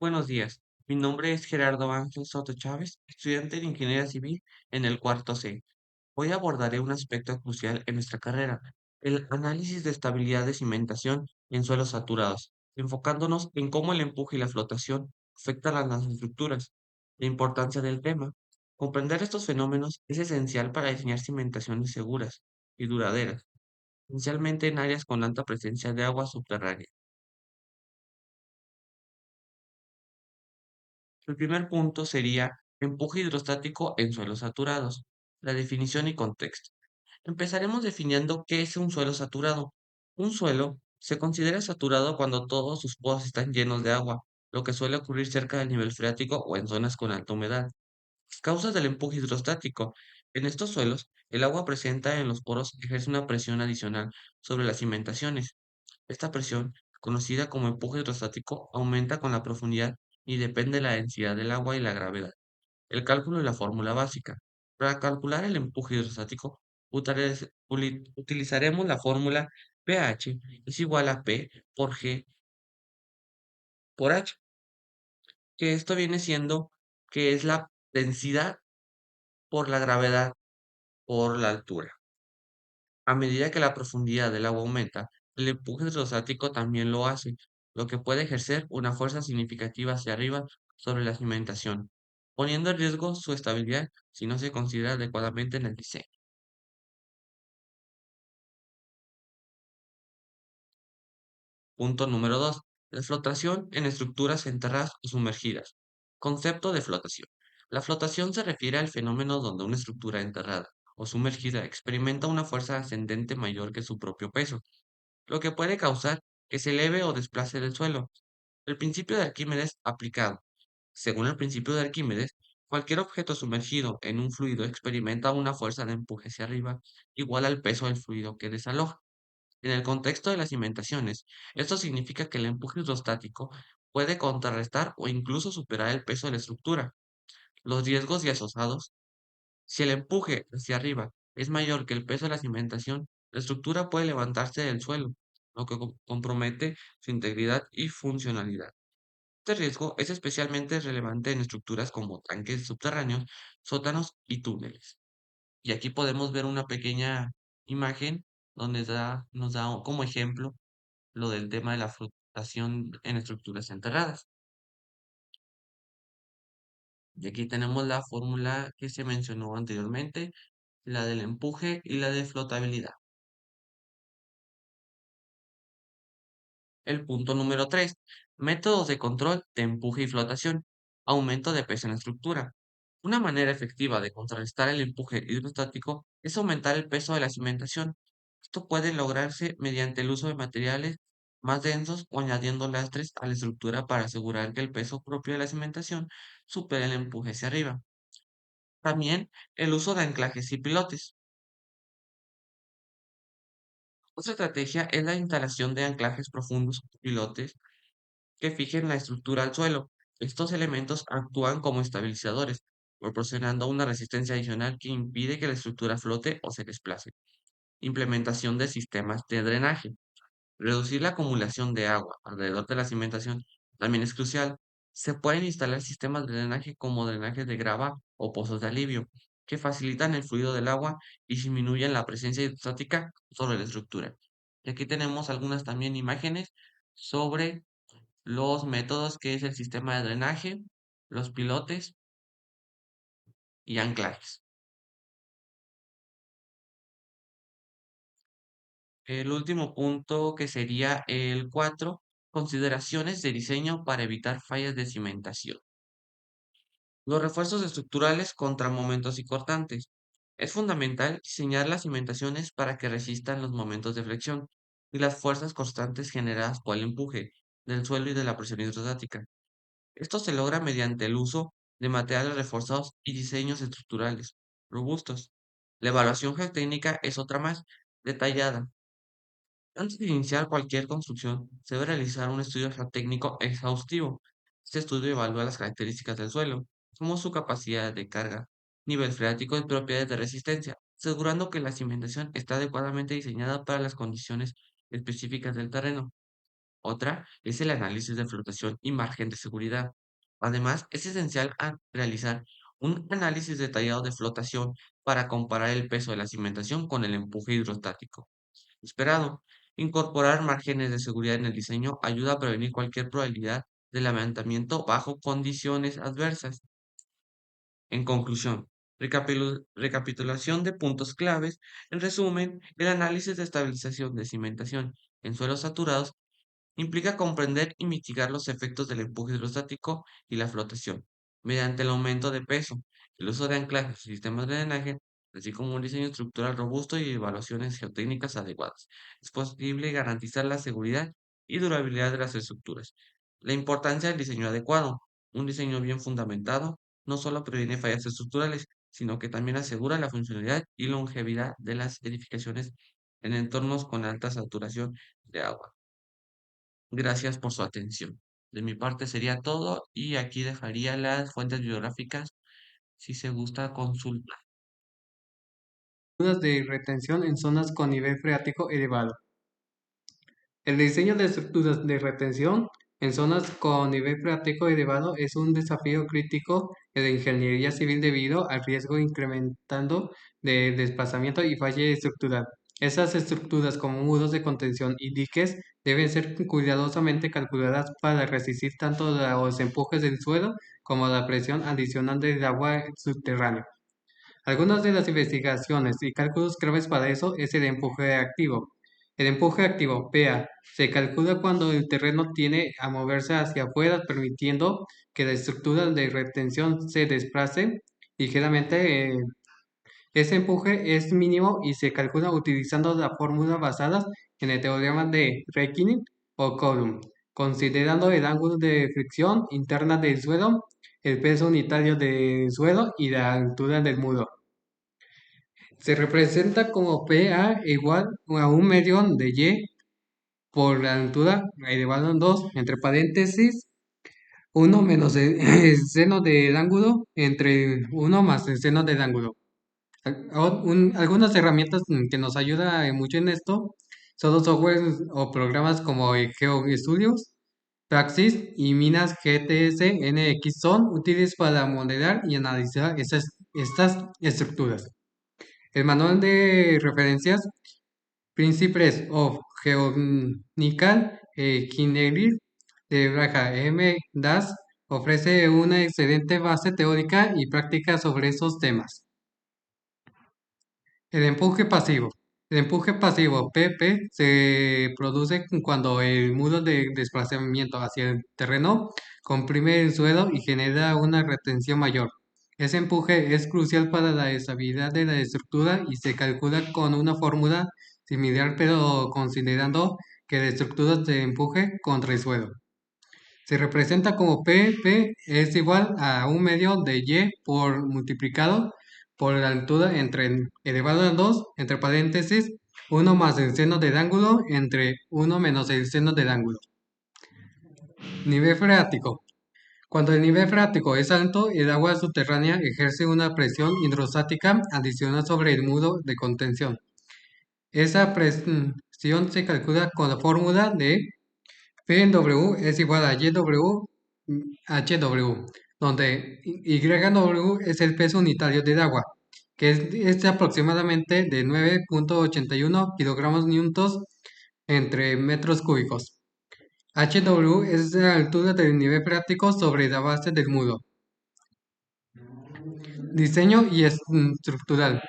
Buenos días, mi nombre es Gerardo Ángel Soto Chávez, estudiante de Ingeniería Civil en el cuarto C. Hoy abordaré un aspecto crucial en nuestra carrera, el análisis de estabilidad de cimentación en suelos saturados, enfocándonos en cómo el empuje y la flotación afectan a las estructuras. La importancia del tema. Comprender estos fenómenos es esencial para diseñar cimentaciones seguras y duraderas, especialmente en áreas con alta presencia de agua subterránea. El primer punto sería empuje hidrostático en suelos saturados. La definición y contexto. Empezaremos definiendo qué es un suelo saturado. Un suelo se considera saturado cuando todos sus poros están llenos de agua, lo que suele ocurrir cerca del nivel freático o en zonas con alta humedad. Causas del empuje hidrostático. En estos suelos, el agua presente en los poros ejerce una presión adicional sobre las cimentaciones. Esta presión, conocida como empuje hidrostático, aumenta con la profundidad y depende de la densidad del agua y la gravedad. El cálculo de la fórmula básica. Para calcular el empuje hidrostático, utilizaremos la fórmula pH es igual a P por G por H, que esto viene siendo que es la densidad por la gravedad por la altura. A medida que la profundidad del agua aumenta, el empuje hidrostático también lo hace, lo que puede ejercer una fuerza significativa hacia arriba sobre la cimentación, poniendo en riesgo su estabilidad si no se considera adecuadamente en el diseño. Punto número 2. La flotación en estructuras enterradas o sumergidas. Concepto de flotación. La flotación se refiere al fenómeno donde una estructura enterrada o sumergida experimenta una fuerza ascendente mayor que su propio peso, lo que puede causar que se eleve o desplace del suelo. El principio de Arquímedes aplicado. Según el principio de Arquímedes, cualquier objeto sumergido en un fluido experimenta una fuerza de empuje hacia arriba igual al peso del fluido que desaloja. En el contexto de las cimentaciones, esto significa que el empuje hidrostático puede contrarrestar o incluso superar el peso de la estructura. Los riesgos y asociados. Si el empuje hacia arriba es mayor que el peso de la cimentación, la estructura puede levantarse del suelo, lo que compromete su integridad y funcionalidad. Este riesgo es especialmente relevante en estructuras como tanques subterráneos, sótanos y túneles. Y aquí podemos ver una pequeña imagen donde nos da como ejemplo lo del tema de la flotación en estructuras enterradas. Y aquí tenemos la fórmula que se mencionó anteriormente, la del empuje y la de flotabilidad. El punto número 3. Métodos de control de empuje y flotación. Aumento de peso en la estructura. Una manera efectiva de contrarrestar el empuje hidrostático es aumentar el peso de la cimentación. Esto puede lograrse mediante el uso de materiales más densos o añadiendo lastres a la estructura para asegurar que el peso propio de la cimentación supere el empuje hacia arriba. También el uso de anclajes y pilotes. Otra estrategia es la instalación de anclajes profundos o pilotes que fijen la estructura al suelo. Estos elementos actúan como estabilizadores, proporcionando una resistencia adicional que impide que la estructura flote o se desplace. Implementación de sistemas de drenaje. Reducir la acumulación de agua alrededor de la cimentación también es crucial. Se pueden instalar sistemas de drenaje como drenajes de grava o pozos de alivio, que facilitan el fluido del agua y disminuyen la presencia hidrostática sobre la estructura. Y aquí tenemos algunas también imágenes sobre los métodos que es el sistema de drenaje, los pilotes y anclajes. El último punto que sería el 4, consideraciones de diseño para evitar fallas de cimentación. Los refuerzos estructurales contra momentos y cortantes. Es fundamental diseñar las cimentaciones para que resistan los momentos de flexión y las fuerzas constantes generadas por el empuje del suelo y de la presión hidrostática. Esto se logra mediante el uso de materiales reforzados y diseños estructurales robustos. La evaluación geotécnica es otra más detallada. Antes de iniciar cualquier construcción, se debe realizar un estudio geotécnico exhaustivo. Este estudio evalúa las características del suelo, como su capacidad de carga, nivel freático y propiedades de resistencia, asegurando que la cimentación está adecuadamente diseñada para las condiciones específicas del terreno. Otra es el análisis de flotación y margen de seguridad. Además, es esencial realizar un análisis detallado de flotación para comparar el peso de la cimentación con el empuje hidrostático esperado. Incorporar márgenes de seguridad en el diseño ayuda a prevenir cualquier probabilidad de levantamiento bajo condiciones adversas. En conclusión, recapitulación de puntos claves. En resumen, el análisis de estabilización de cimentación en suelos saturados implica comprender y mitigar los efectos del empuje hidrostático y la flotación, mediante el aumento de peso, el uso de anclajes y sistemas de drenaje, así como un diseño estructural robusto y evaluaciones geotécnicas adecuadas. Es posible garantizar la seguridad y durabilidad de las estructuras. La importancia del diseño adecuado. Un diseño bien fundamentado no solo previene fallas estructurales, sino que también asegura la funcionalidad y longevidad de las edificaciones en entornos con alta saturación de agua. Gracias por su atención. De mi parte sería todo y aquí dejaría las fuentes bibliográficas si se gusta consultar. Dudas de retención en zonas con nivel freático elevado. El diseño de estructuras de retención en zonas con nivel freático elevado es un desafío crítico de la ingeniería civil debido al riesgo incrementando de desplazamiento y falla estructural. Esas estructuras como muros de contención y diques deben ser cuidadosamente calculadas para resistir tanto los empujes del suelo como la presión adicional del agua subterránea. Algunas de las investigaciones y cálculos claves para eso es el empuje activo. El empuje activo, PA, se calcula cuando el terreno tiene a moverse hacia afuera, permitiendo que la estructura de retención se desplace ligeramente. Ese empuje es mínimo y se calcula utilizando la fórmula basada en el teorema de Reikinen o Coulomb, considerando el ángulo de fricción interna del suelo, el peso unitario del suelo y la altura del muro. Se representa como PA igual a un medio de Y por la altura elevado en 2 entre paréntesis, uno menos el seno del ángulo entre uno más el seno del ángulo. Algunas herramientas que nos ayudan mucho en esto son los softwares o programas como GeoStudios, Praxis y Minas GTS NX son útiles para modelar y analizar estas estructuras. El manual de referencias Principles of Geotechnical Engineering de Braja M. Das ofrece una excelente base teórica y práctica sobre esos temas. El empuje pasivo. El empuje pasivo PP se produce cuando el muro de desplazamiento hacia el terreno comprime el suelo y genera una retención mayor. Ese empuje es crucial para la estabilidad de la estructura y se calcula con una fórmula similar pero considerando que la estructura de empuje contra el suelo. Se representa como PP es igual a un medio de Y por multiplicado por la altura entre elevado a 2 entre paréntesis, uno más el seno del ángulo entre uno menos el seno del ángulo. Nivel freático. Cuando el nivel freático es alto, el agua subterránea ejerce una presión hidrostática adicional sobre el muro de contención. Esa presión se calcula con la fórmula de PW es igual a YW HW, donde YW es el peso unitario del agua, que es de aproximadamente de 9.81 kilogramos newtons entre metros cúbicos. HW es la altura del nivel freático sobre la base del muro. Diseño y estructural.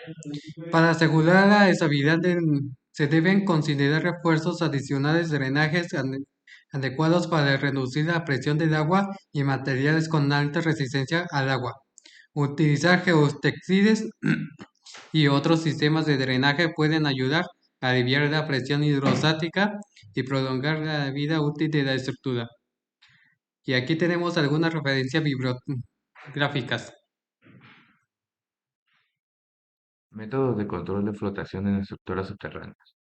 Para asegurar la estabilidad se deben considerar refuerzos adicionales de drenajes adecuados para reducir la presión del agua y materiales con alta resistencia al agua. Utilizar geotextiles y otros sistemas de drenaje pueden ayudar a aliviar la presión hidrostática y prolongar la vida útil de la estructura. Y aquí tenemos algunas referencias bibliográficas. Métodos de control de flotación en estructuras subterráneas.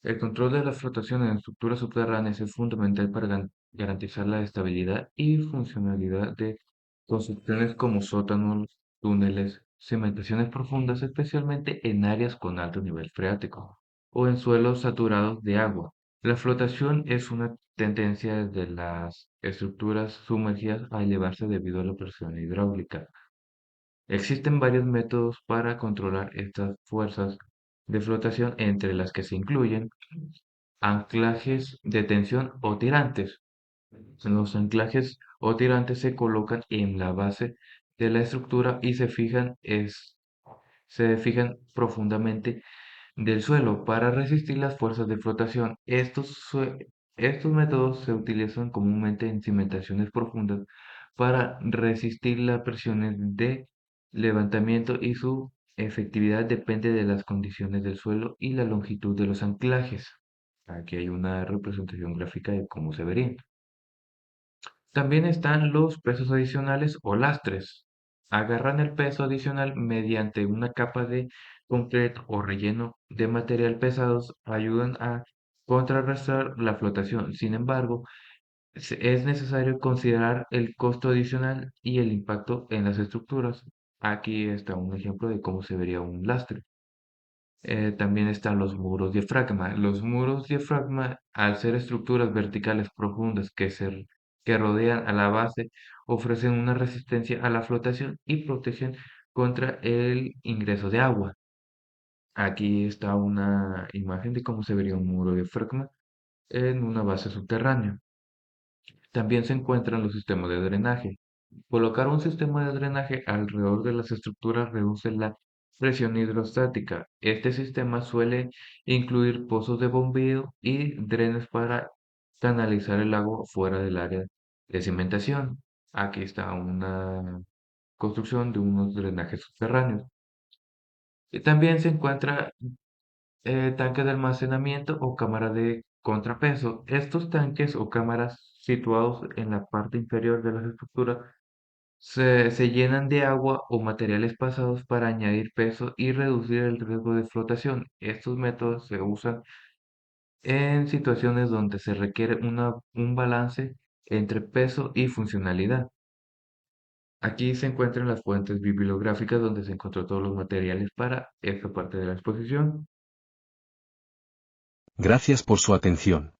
El control de la flotación en estructuras subterráneas es fundamental para garantizar la estabilidad y funcionalidad de construcciones como sótanos, túneles, cimentaciones profundas, especialmente en áreas con alto nivel freático o en suelos saturados de agua. La flotación es una tendencia de las estructuras sumergidas a elevarse debido a la presión hidráulica. Existen varios métodos para controlar estas fuerzas de flotación, entre las que se incluyen anclajes de tensión o tirantes. Los anclajes o tirantes se colocan en la base de la estructura y se fijan profundamente del suelo para resistir las fuerzas de flotación. Estos métodos se utilizan comúnmente en cimentaciones profundas para resistir las presiones de levantamiento, y su efectividad depende de las condiciones del suelo y la longitud de los anclajes. Aquí hay una representación gráfica de cómo se verían. También están los pesos adicionales o lastres. Agarran el peso adicional mediante una capa de concreto o relleno de material pesados, ayudan a contrarrestar la flotación. Sin embargo, es necesario considerar el costo adicional y el impacto en las estructuras. Aquí está un ejemplo de cómo se vería un lastre. También están los muros diafragma. Los muros diafragma, al ser estructuras verticales profundas que rodean a la base, ofrecen una resistencia a la flotación y protegen contra el ingreso de agua. Aquí está una imagen de cómo se vería un muro diafragma en una base subterránea. También se encuentran los sistemas de drenaje. Colocar un sistema de drenaje alrededor de las estructuras reduce la presión hidrostática. Este sistema suele incluir pozos de bombeo y drenes para canalizar el agua fuera del área de cimentación. Aquí está una construcción de unos drenajes subterráneos. Y también se encuentra tanques de almacenamiento o cámaras de contrapeso. Estos tanques o cámaras, situados en la parte inferior de las estructuras, se llenan de agua o materiales pasados para añadir peso y reducir el riesgo de flotación. Estos métodos se usan en situaciones donde se requiere un balance entre peso y funcionalidad. Aquí se encuentran las fuentes bibliográficas donde se encontró todos los materiales para esta parte de la exposición. Gracias por su atención.